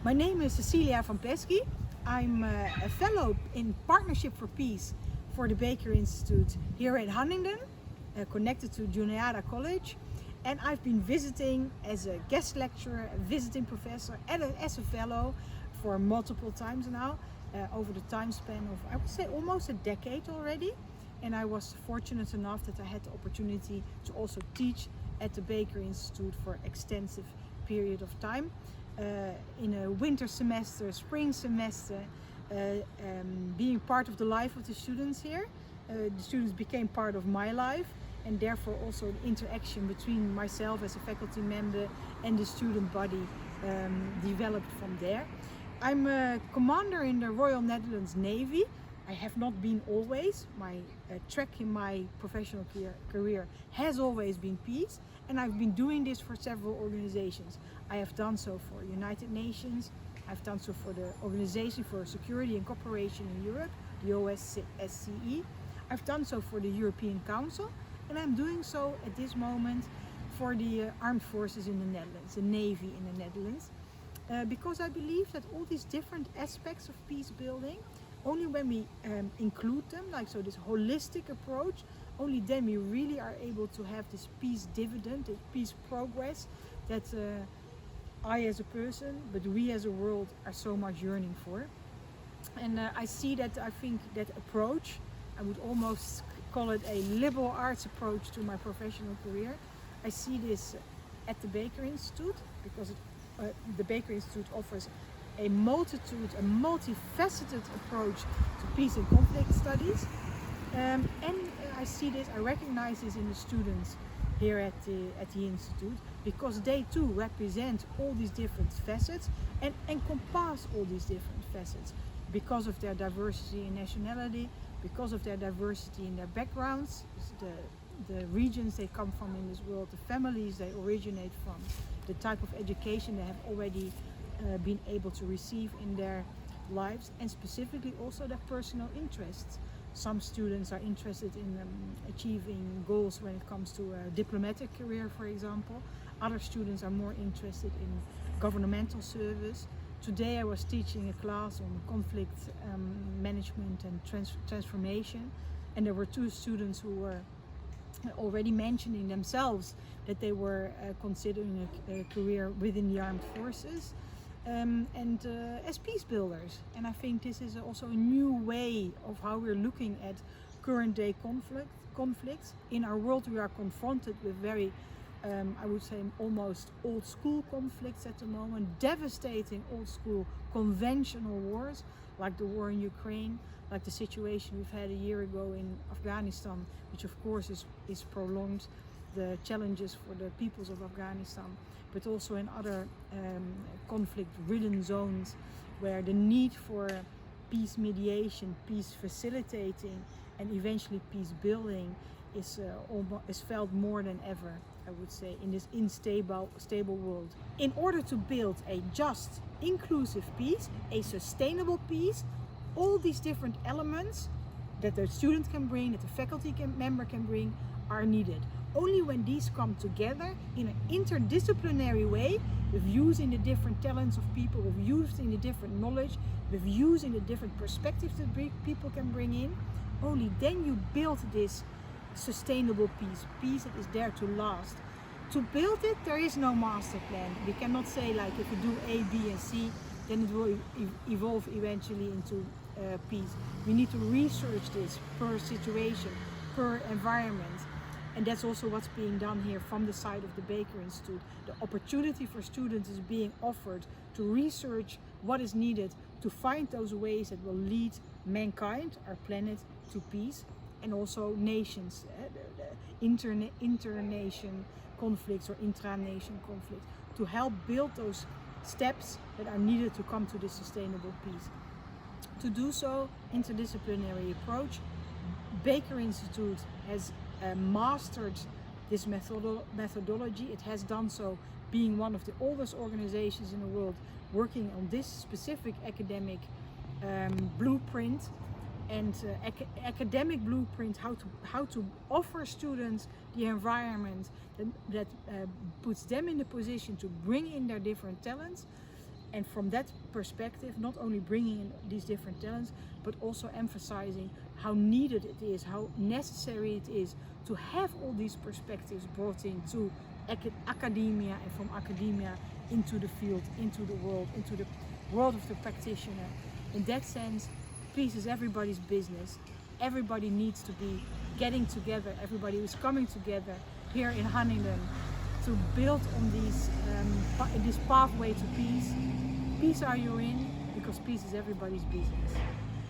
My name is Caecilia from Peski. I'm a fellow in Partnership for Peace for the Baker Institute here at Huntingdon, connected to Juniata College. And I've been visiting as a guest lecturer, a visiting professor, and as a fellow for multiple times now, over the time span of, I would say, almost a decade already. And I was fortunate enough that I had the opportunity to also teach at the Baker Institute for extensive period of time. In a winter semester, spring semester, being part of the life of the students here. The students became part of my life, and therefore also the interaction between myself as a faculty member and the student body developed from there. I'm a commander in the Royal Netherlands Navy. I have not been always. My track in my professional career has always been peace, and I've been doing this for several organizations. I have done so for United Nations, I've done so for the Organization for Security and Cooperation in Europe, the OSCE. I've done so for the European Council, and I'm doing so at this moment for the Armed Forces in the Netherlands, the Navy in the Netherlands, because I believe that all these different aspects of peace building, only when we include them, like so this holistic approach, only then we really are able to have this peace dividend, this peace progress that I as a person, but we as a world are so much yearning for. And I see that, I think that approach, I would almost call it a liberal arts approach to my professional career. I see this at the Baker Institute, because the Baker Institute offers a multitude, a multifaceted approach to peace and conflict studies. And I see this, I recognize this in the students here at the Institute, because they too represent all these different facets and encompass all these different facets because of their diversity in nationality, because of their diversity in their backgrounds, the regions they come from in this world, the families they originate from, the type of education they have already been able to receive in their lives, and specifically also their personal interests. Some students are interested in achieving goals when it comes to a diplomatic career, for example. Other students are more interested in governmental service. Today I was teaching a class on conflict management and transformation, and there were two students who were already mentioning themselves that they were considering a career within the armed forces. As peace builders, and I think this is also a new way of how we're looking at current day conflicts. In our world we are confronted with very I would say almost old school conflicts at the moment, devastating old school conventional wars, like the war in Ukraine, like the situation we've had a year ago in Afghanistan, which of course is prolonged, the challenges for the peoples of Afghanistan, but also in other conflict-ridden zones where the need for peace mediation, peace facilitating, and eventually peace building is felt more than ever, I would say, in this stable world. In order to build a just, inclusive peace, a sustainable peace, all these different elements that the student can bring, that the faculty member can bring, are needed. Only when these come together in an interdisciplinary way, with using the different talents of people, with using the different knowledge, with using the different perspectives that people can bring in, only then you build this sustainable peace that is there to last. To build it, there is no master plan. We cannot say, like, if you do A, B and C, then it will evolve eventually into peace. We need to research this per situation, per environment. And that's also what's being done here from the side of the Baker Institute. The opportunity for students is being offered to research what is needed to find those ways that will lead mankind, our planet, to peace, and also nations, inter-nation conflicts or intra-nation conflicts, to help build those steps that are needed to come to this sustainable peace. To do so, interdisciplinary approach. Baker Institute has mastered this methodology. It has done so, being one of the oldest organizations in the world working on this specific academic blueprint and academic blueprint, how to offer students the environment that puts them in the position to bring in their different talents, And from that perspective, not only bringing in these different talents, but also emphasizing how needed it is, how necessary it is to have all these perspectives brought into academia, and from academia into the field, into the world of the practitioner. In that sense, peace is everybody's business. Everybody needs to be getting together. Everybody is coming together here in Huntingdon to build on this pathway to peace. Peace are you in, because peace is everybody's business.